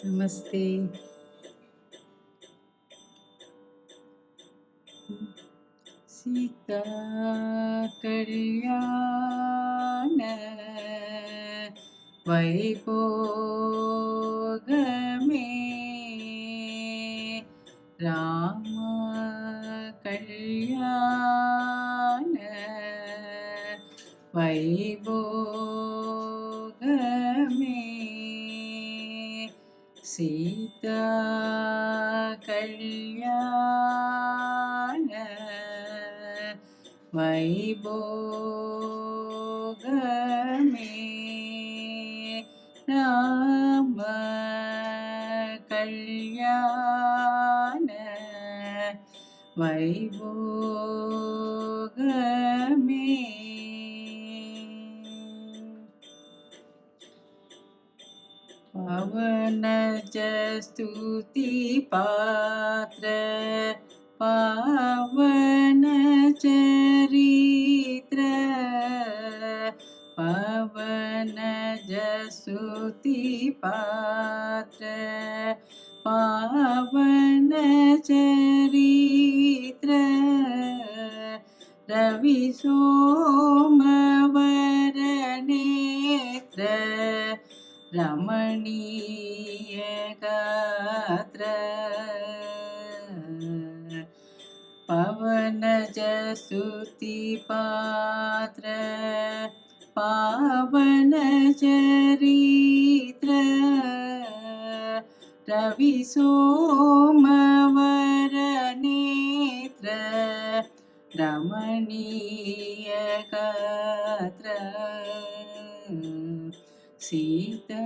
நமஸ்தே. சீதா கல்யாண வைபோகமே ராம கல்யாண வைபோகமே சீதா கல்யாண வைபோகமே ராம கல்யாண வைபோகமே பவன स्तुति पात्र पावन चरित्र पवन स्तुति पात्र पावन चरित्र रवि सोमवर नेत्र रमणीय गात्र पवन स्तुति पात्र पावन चरित्र रवि सोमवर नेत्र रमणीय गात्र சீதா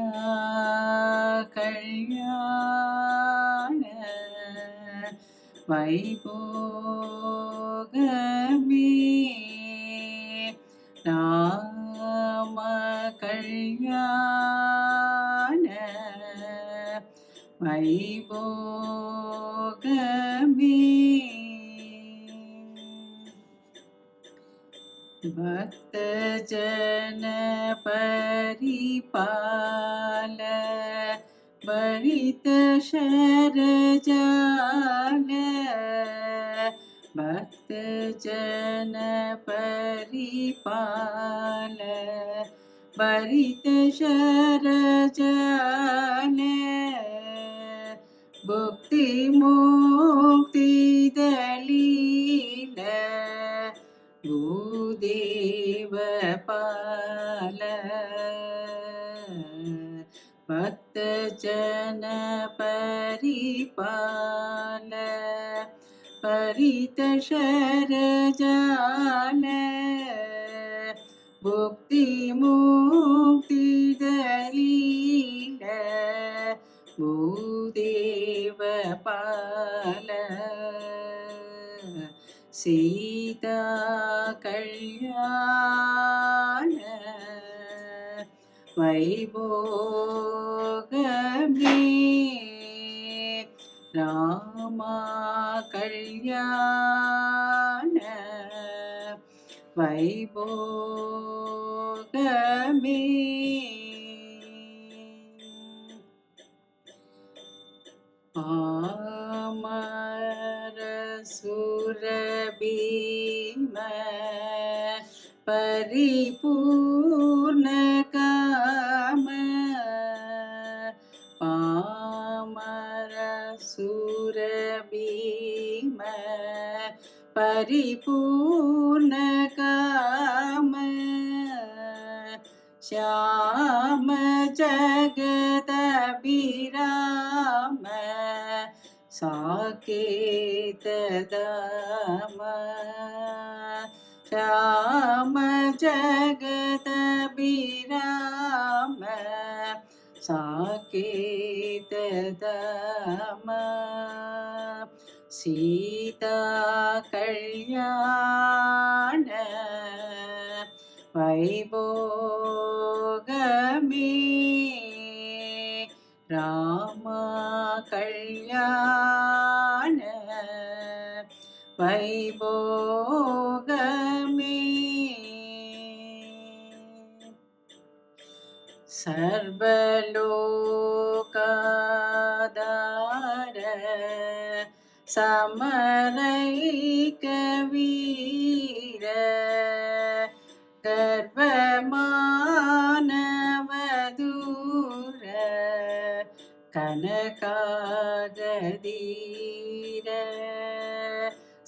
கல்யாண வைபோகமே ராம கல்யாண வைபோகமே भक्त जन परिपाल बरित शर जाल भक्त जन परिपाल बरित शर जाल भुक्ति मुक्ति दलील भूदेव पाल भक्त जन परिपाल परित शर जाल भुक्ति मुक्ति दलील भूदेव पाल சீதா கல்யாண வைபோகமே ராமா கல்யாண வைபோகமே ஆமர சுரபீம பரிபூர்ண காம பாமர சுரபீம பரிபூர்ண காம श्याम जगदभिराम साकेत दाम श्याम जगदभिराम साकेत दाम சீதா கல்யாண வைபோகமே ராமா கல்யாண வைபோகமே सर्वलोका சமரைக்க வீர கர்வமானவதூர கனகாகதீர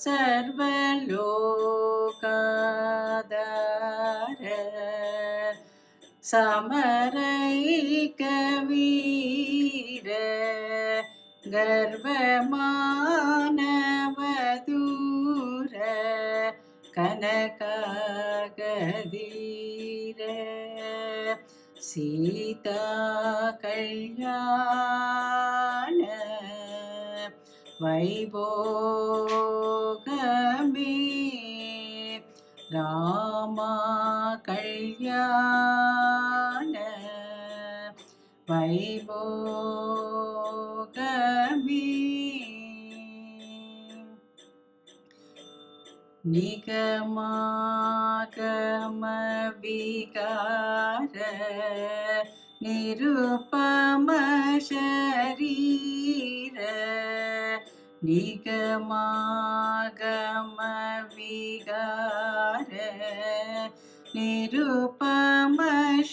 சர்வலோகாதார சமரைக்க வீர கர்வமானவதூர கனகாகதீர சீதா கல்யாண வைபோகமே ராமா கல்யாண வைபோகமே நிகமாகம விகார நிருபம ஷரீர நிகமாகம விகார நிருபம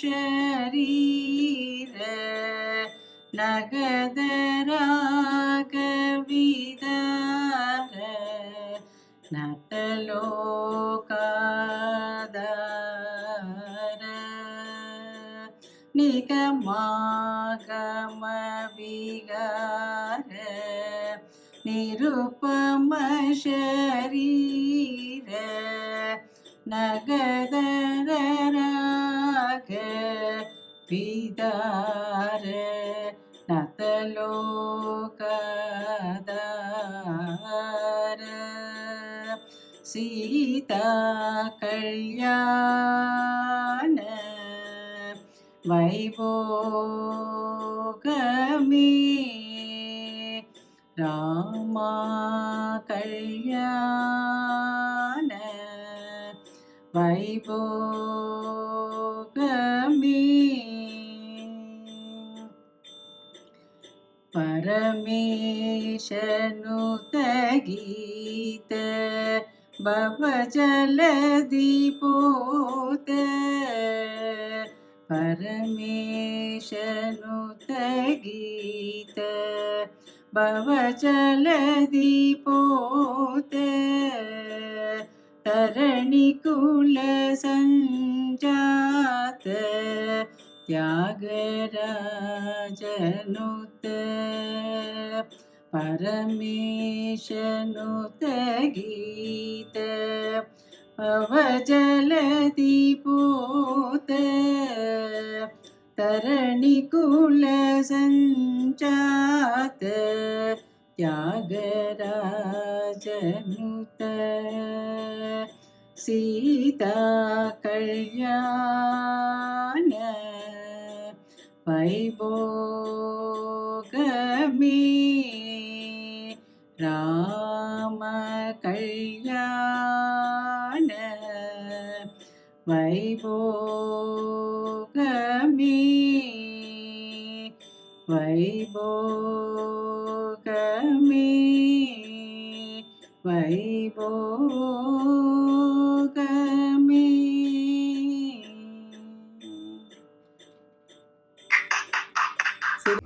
ஷரீர நகதராக விதார நத்தலோகாதார நிகமாகம விகார நிருபம ஷரீர நகதராக விதார நத்தலோகாதார சீதா கல்யாண வைபோகமே ராமா கல்யாண வைபோகமே பரமேஷனுத கீத பவஜலதி போத பரமேஷனுத கீத பவஜலதி போத தரணிகுல சஞ்சாத tyāgarāja பரமேஷனுத கீத பவஜலதி போத தரணிகுல சஞ்சாத tyāgarāja சீதா கல்யாண வைபோகமே ராம கல்யாண வைபோகமே வைபோகமே வைபோகமே.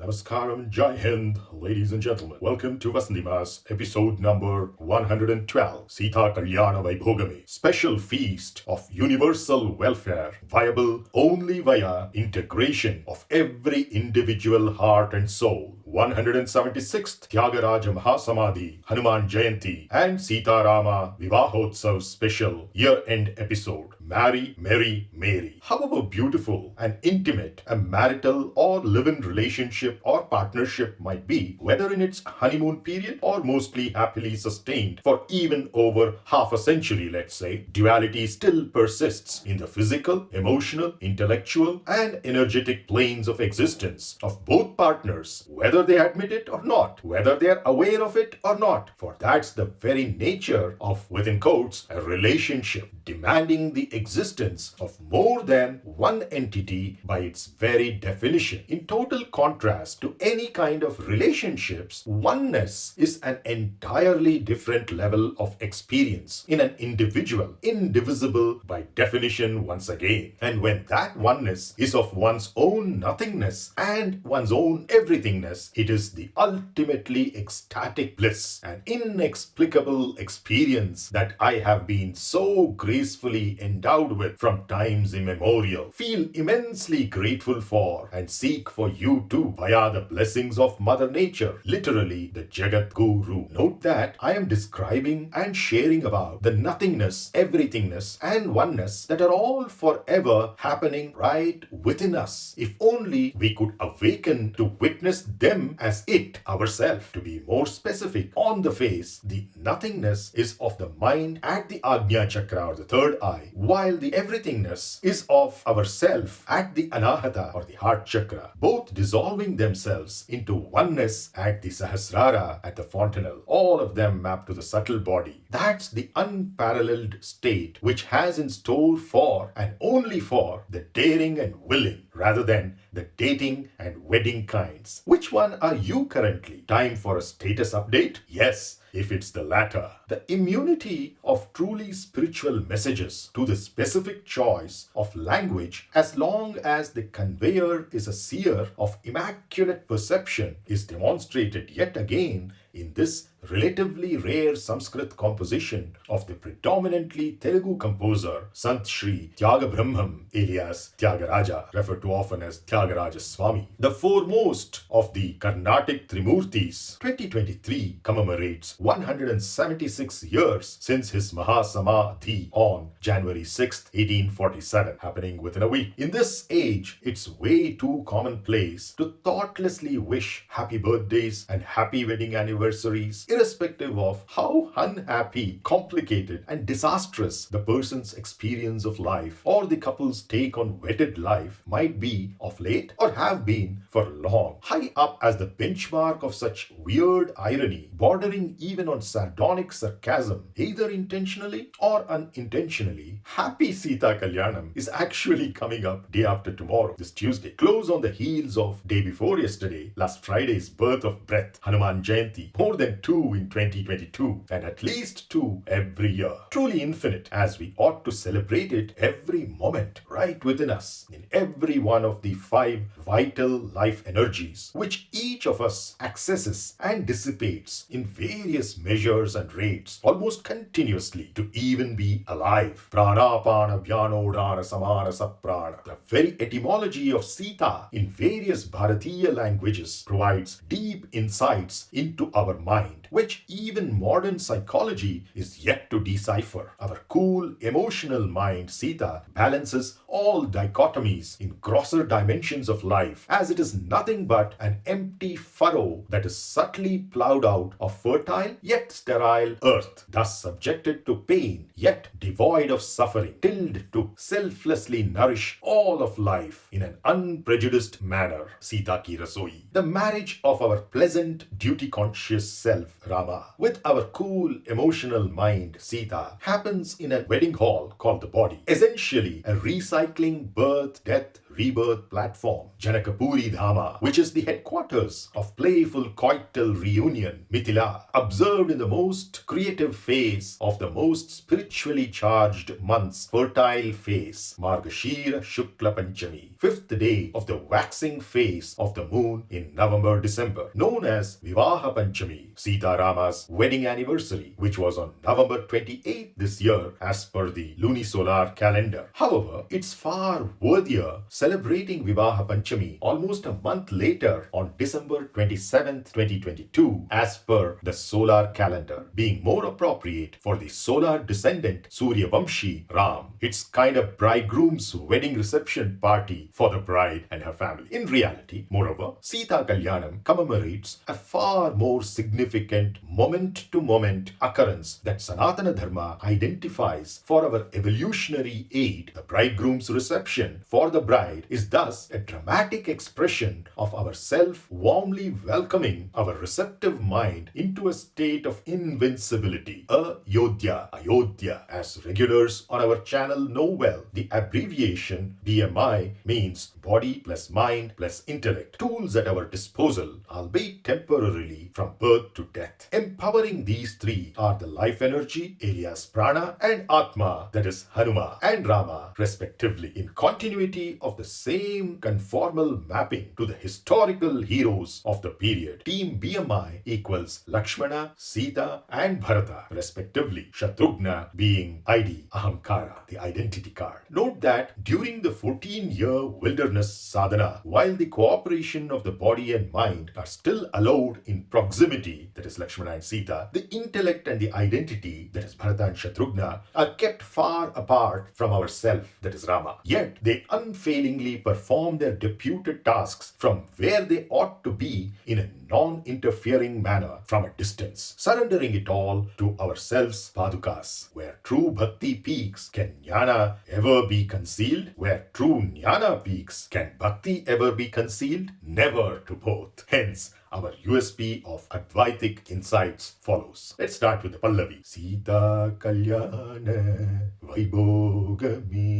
Namaskaram, Jai Hind, ladies and gentlemen. Welcome to VasanthiMā's episode number 112, Sītā kalyāṇa vaibhōgamé, special feast of universal welfare, viable only via integration of every individual heart and soul. 176th tyāgarāja mahāsamādhi, hanumān jayanti, and sītārāmā vivāhōtsav special year-end episode. Marry, Mary, Méri. However beautiful and intimate a marital or live-in relationship or partnership might be, whether in its honeymoon period or mostly happily sustained for even over half a century, let's say, duality still persists in the physical, emotional, intellectual, and energetic planes of existence of both partners, whether they admit it or not, whether they are aware of it or not, for that's the very nature of, within quotes, a relationship, demanding the existence of more than one entity by its very definition. In total contrast to any kind of relationships, oneness is an entirely different level of experience in an individual, indivisible by definition once again. And when that oneness is of one's own nothingness and one's own everythingness, it is the ultimately ecstatic bliss, an inexplicable experience that I have been so gracefully endowed with from times immemorial, feel immensely grateful for, and seek for you too via the blessings of Mother Nature, literally the jagat-gu-ru. Note that I am describing and sharing about the nothingness, everythingness, and oneness that are all forever happening right within us. If only we could awaken to witness them as it ourselves. To be more specific, on the face, the nothingness is of the mind at the Ajna chakra or the third eye, while the everythingness is of ourself at the Anahata or the heart chakra, both dissolving themselves into oneness at the Sahasrara at the fontanelle, all of them mapped to the subtle body. That's the unparalleled state which has in store for and only for the daring and willing, rather than the dating and wedding kinds. Which one are you currently? Time for a status update? Yes, if it's the latter. The immunity of truly spiritual messages to the specific choice of language, as long as the conveyor is a seer of immaculate perception, is demonstrated yet again in this relatively rare Sanskrit composition of the predominantly Telugu composer Sant Shri Tyaga Brahmam alias Tyāgarāja, referred to often as Tyāgarāja Swami. The foremost of the Carnatic Trimurtis, 2023 commemorates 176 years since his mahāsamādhi on January 6, 1847, happening within a week. In this age, it's way too commonplace to thoughtlessly wish happy birthdays and happy wedding anniversaries, irrespective of how unhappy, complicated, and disastrous the person's experience of life or the couple's take on wedded life might be of late or have been for long. High up as the benchmark of such weird irony, bordering even on sardonic sarcasm, either intentionally or unintentionally, happy Sītā Kalyanam is actually coming up day after tomorrow, this Tuesday, close on the heels of day before yesterday, last Friday's birth of breath, hanumān jayanti, more than 2 in 2022, and at least 2 every year. Truly infinite, as we ought to celebrate it every moment, right within us, in every one of the 5 vital life energies, which each of us accesses and dissipates in various measures and rates, almost continuously, to even be alive. Pranapana vyanodana samana saprana. The very etymology of sītā in various Bharatiya languages provides deep insights into our mind, which even modern psychology is yet to decipher. Our cool, emotional mind, sītā, balances all dichotomies in grosser dimensions of life, as it is nothing but an empty furrow that is subtly plowed out of fertile yet sterile earth, thus subjected to pain yet devoid of suffering, tilled to selflessly nourish all of life in an unprejudiced manner. Sītā ki rasoi. The marriage of our pleasant, duty-conscious self, Rama, with our cool, emotional mind, Sītā, happens in a wedding hall called the body, essentially a recycling birth, death, rebirth platform, Janakapuri Dhama, which is the headquarters of playful coital reunion, Mithila, observed in the most creative phase of the most spiritually charged month's fertile phase, Margashira Shukla Pancami, 5th day of the waxing phase of the moon in November-December, known as Vivāha Pancami, Sītārāma's wedding anniversary, which was on November 28th this year as per the lunisolar calendar. However, it's far worthier celebrating Vivāha Pancami almost a month later on December 27th, 2022, as per the solar calendar, being more appropriate for the solar descendant Surya Vamshi Ram. It's kind of bridegroom's wedding reception party for the bride and her family. In reality, moreover, Sītā Kalyanam commemorates a far more significant moment-to-moment occurrence that Sanatana Dharma identifies for our evolutionary aid, the bridegroom's reception for the bride side is thus a dramatic expression of our self warmly welcoming our receptive mind into a state of invincibility. Ayodhya, as regulars on our channel know well, the abbreviation BMI means body plus mind plus intellect, tools at our disposal, albeit temporarily, from birth to death. Empowering these three are the life energy, alias prana, and atma, that is hanumān and rama, respectively, in continuity of the same conformal mapping to the historical heroes of the period. Team BMI equals Lakshmana, Sītā, and Bharata, respectively, Shatrughna being ID, ahamkara, the identity card. Note that during the 14-year wilderness sadhana, while the cooperation of the body and mind are still allowed in proximity, that is Lakshmana and Sītā, the intellect and the identity, that is Bharata and Shatrughna, are kept far apart from our self, that is Rama. Yet they unfailingly perform their deputed tasks from where they ought to be in a non-interfering manner from a distance, surrendering it all to ourselves padukas. Where true bhakti peaks, can jnana ever be concealed? Where true jnana peaks, can bhakti ever be concealed? Never to both. Hence, our USP of advaitik insights follows. Let's start with the Pallavi. Sītā kalyāṇa vaibhōgamé,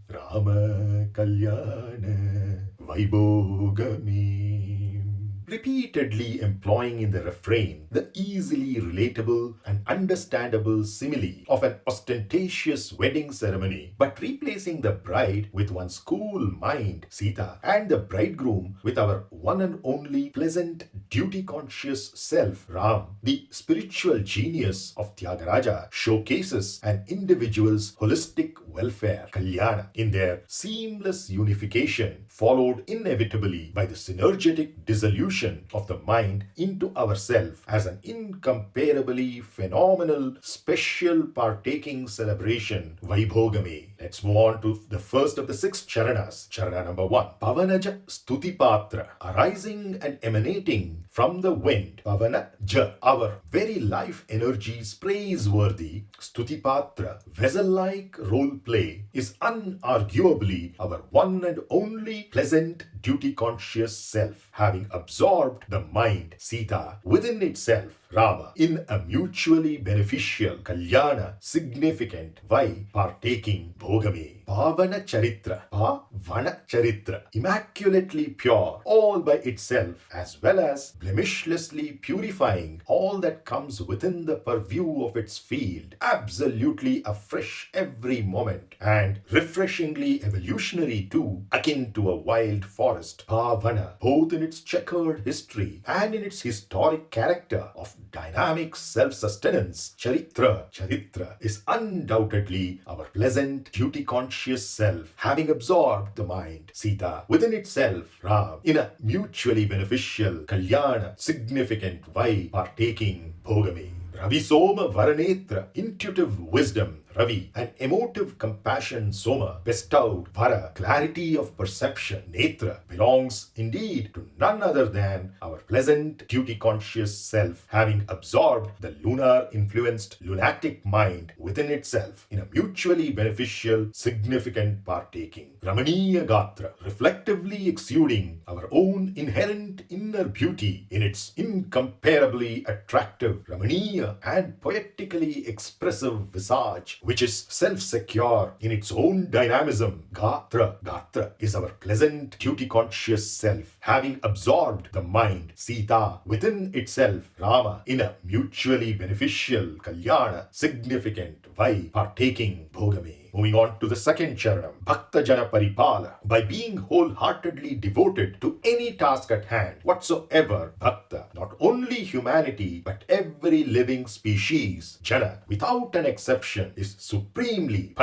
Rama kalyāṇa vaibhōgamé. Repeatedly employing in the refrain the easily relatable and understandable simile of an ostentatious wedding ceremony, but replacing the bride with one's cool mind, Sītā, and the bridegroom with our one and only pleasant duty-conscious self, Ram, the spiritual genius of tyāgarāja showcases an individual's holistic welfare, kalyāṇa, in their seamless unification, followed inevitably by the synergetic dissolution of the mind into ourself as an incomparably phenomenal, special partaking celebration, vaibhōgamé. Let's move on to the first of the 6 charanas. Charana number 1. Pavanaja stutipatra, arising and emanating from the wind. Pavanaja, our very life energies praiseworthy, stutipatra, vessel-like role play, is unarguably our one and only pleasant duty-conscious self, having absorbed the mind, Sītā, within itself, Rama, in a mutually beneficial, kalyāṇa, significant, partaking, bhōgamé. Pavana charitra, immaculately pure, all by itself, as well as blemishlessly purifying all that comes within the purview of its field, absolutely afresh every moment, and refreshingly evolutionary too, akin to a wild forest. Pavana, both in its checkered history and in its historic character of dynamic self-sustenance. Charitra is undoubtedly our pleasant, duty-conscious self, having absorbed the mind, Sītā, within itself, Ram, in a mutually beneficial, kalyāṇa, significant, partaking, bhōgamé. Ravi Soma Varanetra, intuitive wisdom, Ravi, and emotive compassion, Soma, bestowed Vara, clarity of perception, Netra, belongs indeed to none other than our pleasant, duty-conscious self, having absorbed the lunar-influenced, lunatic mind within itself in a mutually beneficial, significant partaking. Ramaniya Gatra, reflectively exuding our own inherent inner beauty in its incomparably attractive, Ramaniya and poetically expressive visage, which is self-secure in its own dynamism. Gatra is our pleasant, duty-conscious self, having absorbed the mind, Sītā, within itself, Rama, in a mutually beneficial, kalyāṇa, significant, partaking, bhōgamé. Moving on to the second charanam, Bhakta Jana Paripala. By being wholeheartedly devoted to any task at hand whatsoever, Bhakta, not only humanity but every living species, Jana, without an exception, is supremely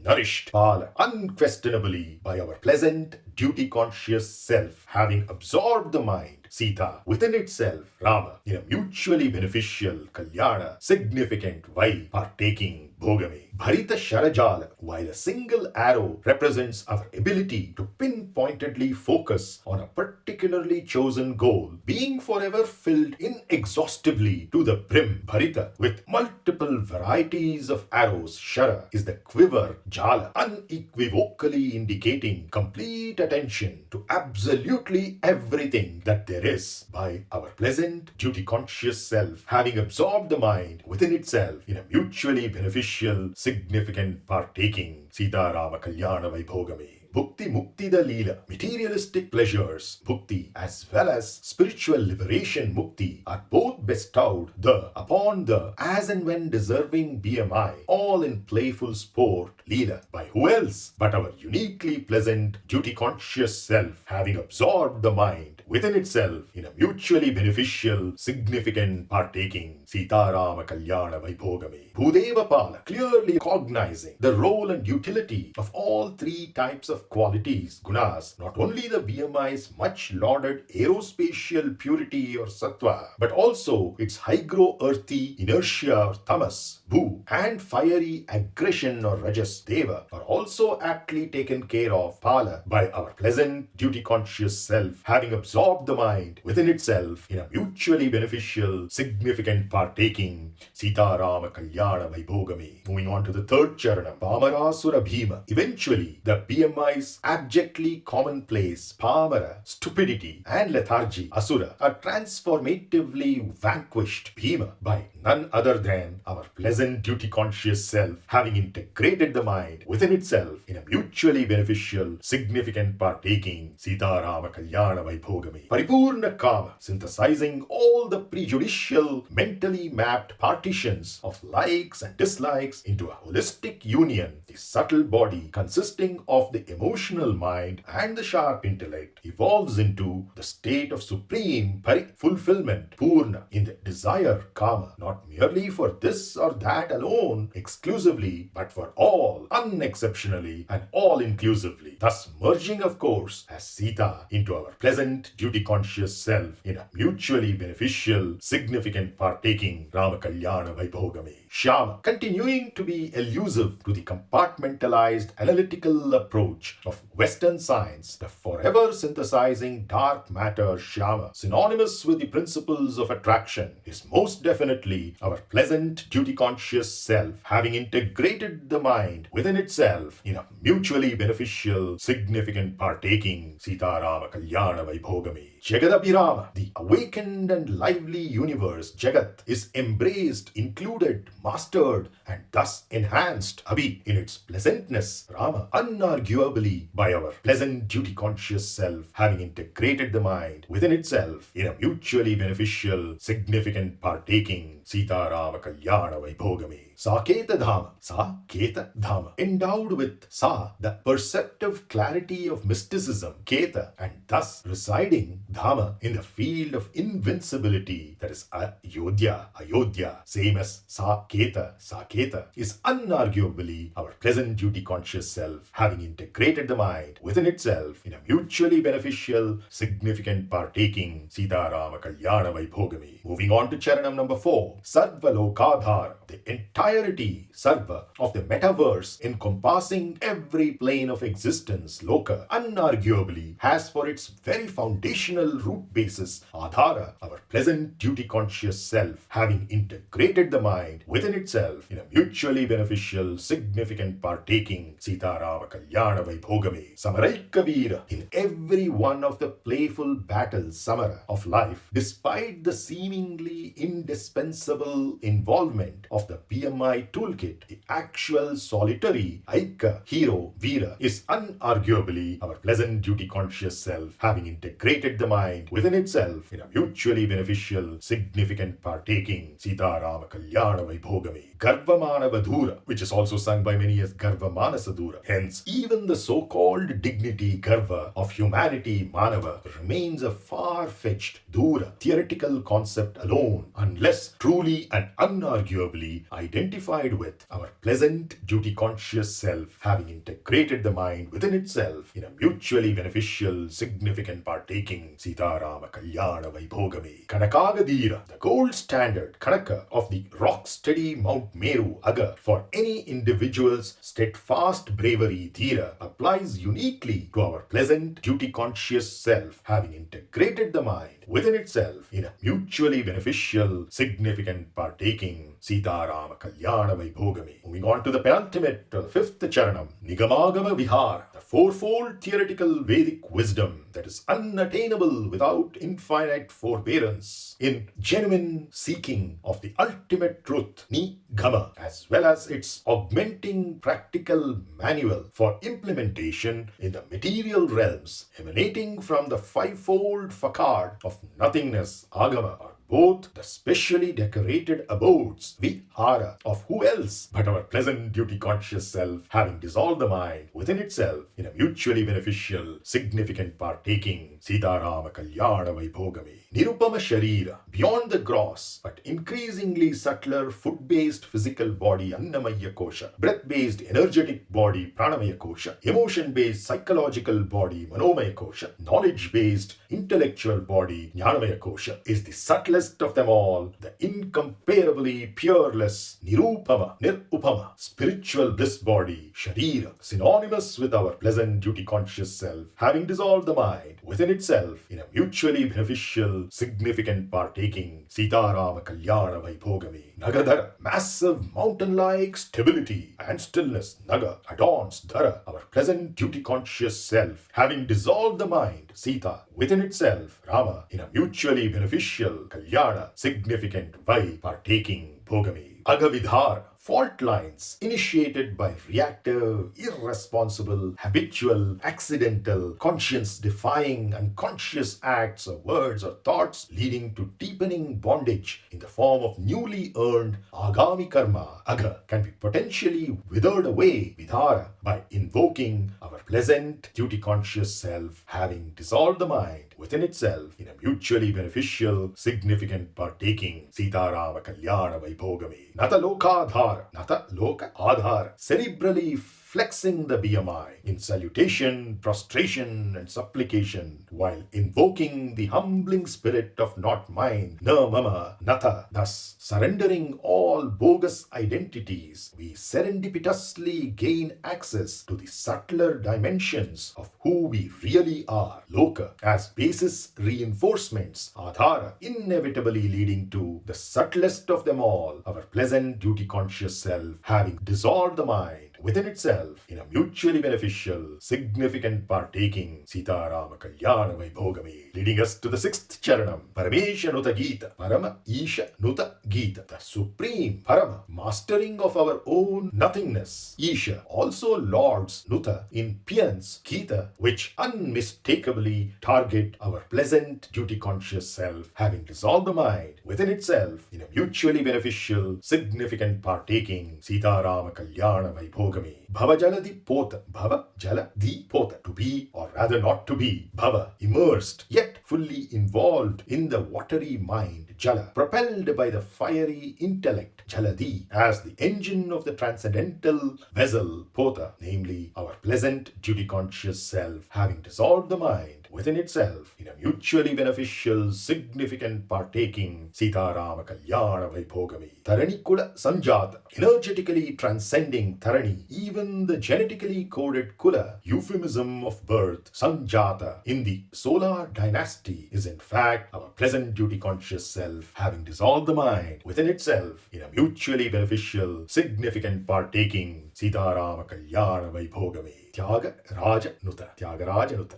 nourished, Pala, unquestionably by our pleasant, duty-conscious self, having absorbed the mind, Sītā, within itself, Rama, in a mutually beneficial, kalyāṇa, significant way, partaking, bhōgamé. Bharita Sharajala, while a single arrow represents our ability to pinpointedly focus on a particularly chosen goal, being forever filled inexhaustibly to the brim, Bharita, with multiple varieties of arrows, Shara, is the quiver, Jala, unequivocally indicating complete attention to absolutely everything that there is by our pleasant, duty-conscious self, having absorbed the mind within itself in a mutually beneficial, significant partaking, sītārāmā kalyāṇa vaibhōgamé. Bhukti Mukti the Leela, materialistic pleasures, Bhukti, as well as spiritual liberation, Mukti, are both bestowed upon the as and when deserving BMI, all in playful sport, Leela, by who else but our uniquely pleasant, duty-conscious self, having absorbed the mind within itself in a mutually beneficial, significant partaking, sītārāmā kalyāṇa vaibhōgamé. Bhudeva Pala, clearly cognizing the role and utility of all three types of qualities, gunas, not only the BMI's much lauded aerospatial purity or sattva, but also its hygro earthy inertia or tamas, bhu, and fiery aggression or rajas, deva, are also aptly taken care of, pala, by our pleasant, duty-conscious self, having absorbed the mind within itself in a mutually beneficial, significant partaking, sītārāmā kalyāṇa vaibhōgamé. Moving on to the third charanam, Pāmarāsura Bhīma. Eventually, the BMI's abjectly commonplace, Pāmara, stupidity, and lethargy, Asura, are transformatively vanquished, Bhīma, by none other than our pleasant, duty-conscious self, having integrated the mind within itself in a mutually beneficial, significant partaking, sītārāmā kalyāṇa vaibhōgamé. Paripurna Kama, synthesizing all the prejudicial, mentally mapped partitions of likes and dislikes into a holistic union, the subtle body consisting of the emotional mind and the sharp intellect evolves into the state of supreme fulfillment, Purna, in the desire, Kama, not merely for this or that alone, exclusively, but for all, unexceptionally, and all-inclusively, thus merging, of course, as Sītā into our pleasant, duty-conscious self in a mutually beneficial, significant partaking, Rama kalyāṇa vaibhōgamé. Shyama, continuing to be elusive to the compartmentalized analytical approach of Western science, the forever synthesizing dark matter Shyama, synonymous with the principles of attraction, is most definitely our pleasant, duty-conscious self, having integrated the mind within itself in a mutually beneficial, significant partaking, sītārāmā kalyāṇa vaibhōgamé. Jagadabhirama, the awakened and lively universe, Jagat, is embraced, included, mastered, and thus enhanced, Abhi, in its pleasantness, Rama, unarguably by our pleasant, duty-conscious self, having integrated the mind within itself in a mutually beneficial, significant partaking, sītārāmā kalyāṇa vaibhōgamé. Saketa Dhama, Saketa Dhama, endowed with Sa, the perceptive clarity of mysticism, Keta, and thus residing, Dhama, in the field of invincibility, that is Ayodhya, same as Saketa, is unarguably our pleasant duty-conscious self, having integrated the mind within itself in a mutually beneficial, significant partaking, sītārāmā kalyāṇa vaibhōgamé. Moving on to charanam number 4, Sarva Lokādhara, the entirety, Sarva, of the metaverse encompassing every plane of existence, Loka, unarguably has for its very foundational root basis, Adhara, our pleasant duty-conscious self, having integrated the mind within itself in a mutually beneficial, significant partaking, sītārāmā kalyāṇa vaibhōgamé. Samaraika Veera, in every one of the playful battles, Samara, of life, despite the seemingly indispensable involvement of the BMI toolkit, the actual solitary Aika, hero, Veera, is unarguably our pleasant duty-conscious self, having integrated the mind within itself in a mutually beneficial, significant partaking, sītārāmā kalyāṇa vaibhōgamé. Garvamana Vadhura, which is also sung by many as Garvamana Sadhura. Hence, even the so-called dignity Garva of humanity, Manava, remains a far-fetched, Dura, theoretical concept alone, unless truly and unarguably identified identified with our pleasant duty-conscious self, having integrated the mind within itself in a mutually beneficial, significant partaking, sītārāmā kalyāṇa vaibhōgamé. Kanakagadīra, the gold standard Kanaka of the rock-steady Mount Meru Aga for any individual's steadfast bravery dhira applies uniquely to our pleasant duty-conscious self, having integrated the mind within itself in a mutually beneficial, significant partaking, sītārāmā kalyāṇa vaibhōgamé. Moving on to the penultimate, fifth charanam, nigamāgama vihāra, the fourfold theoretical Vedic wisdom that is unattainable without infinite forbearance in genuine seeking of the ultimate truth, nigama, as well as its augmenting practical manual for implementation in the material realms, emanating from the fivefold facade of nothingness, agama, or both the specially decorated abodes, vivāha, of who else but our pleasant duty-conscious self, having dissolved the mind within itself in a mutually beneficial, significant partaking, sītārāmā kalyāṇa vaibhōgamé. Nirupama sharira, beyond the gross but increasingly subtler food-based physical body, annamaya kosha, breath-based energetic body, pranamaya kosha, emotion-based psychological body, manomaya kosha, knowledge-based intellectual body, jnanamaya kosha, is the subtlest of them all, the incomparably pureless, nirupama, spiritual bliss body, sharira, synonymous with our pleasant duty-conscious self, having dissolved the mind within itself in a mutually beneficial, significant partaking, sītārāmā kalyāṇa vaibhōgamé. Nagadhara, massive mountain-like stability and stillness, naga, adorns dhara, our pleasant duty-conscious self, having dissolved the mind, sītā, within itself, rama, in a mutually beneficial, kalyāṇa, significant vai, partaking, bhōgamé. Agavidhara, fault lines initiated by reactive, irresponsible, habitual, accidental, conscience-defying, unconscious acts or words or thoughts leading to deepening bondage in the form of newly earned agami karma, aga, can be potentially withered away, vidhara, by invoking our pleasant, duty-conscious self, having dissolved the mind within itself in a mutually beneficial, significant partaking, sītārāmā kalyāṇa vaibhōgamé. Nata lokādhara, nata loka adhara, cerebrally flexing the BMI in salutation, prostration, and supplication, while invoking the humbling spirit of not mine, na mama, nata, thus surrendering all bogus identities, we serendipitously gain access to the subtler dimensions of who we really are, loka, as basis reinforcements, adhara, inevitably leading to the subtlest of them all, our pleasant duty-conscious self, having dissolved the mind within itself in a mutually beneficial, significant partaking, sītārāmā kalyāṇa vaibhōgamé, leading us to the sixth charanam, paramesha nuta gita, parama isha nuta gita, the supreme parama, mastering of our own nothingness, isha, also lords nuta in paeans, gita, which unmistakably target our pleasant duty-conscious self, having dissolved the mind within itself in a mutually beneficial, significant partaking, sītārāmā kalyāṇa vaibhōgamé. Bhava jaladi pota, bhava jala di pota, to be or rather not to be, bhava, immersed yet fully involved in the watery mind, jala, propelled by the fiery intellect, jaladi, as the engine of the transcendental vessel, pota, namely our pleasant duty-conscious self, having dissolved the mind within itself in a mutually beneficial, significant partaking, sītārāmā kalyāṇa vaibhōgamé. Tarani kula sanjata, energetically transcending tarani, even the genetically coded kula, euphemism of birth, sanjata, in the solar dynasty, is in fact our pleasant duty-conscious self, having dissolved the mind within itself in a mutually beneficial, significant partaking, sītārāmā kalyāṇa vaibhōgamé. Tyāgarāja nuta,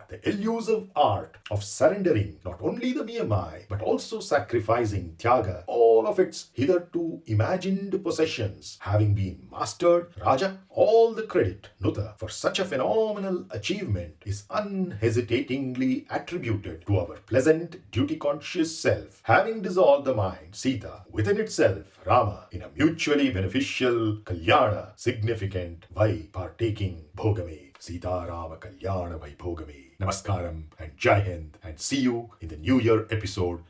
the elusive art of surrendering not only the BMI but also sacrificing Tyaga, all of its hitherto imagined possessions, having been mastered, Raja, all the credit, Nuta, for such a phenomenal achievement is unhesitatingly attributed to our pleasant duty-conscious self, having dissolved the mind, Sītā, within itself, Rama, in a mutually beneficial, kalyāṇa, significant, vai, partaking, bhōgamé. Sītārāmā kalyāṇa vaibhōgamé. Namaskaram and Jai Hind, and see you in the New Year episode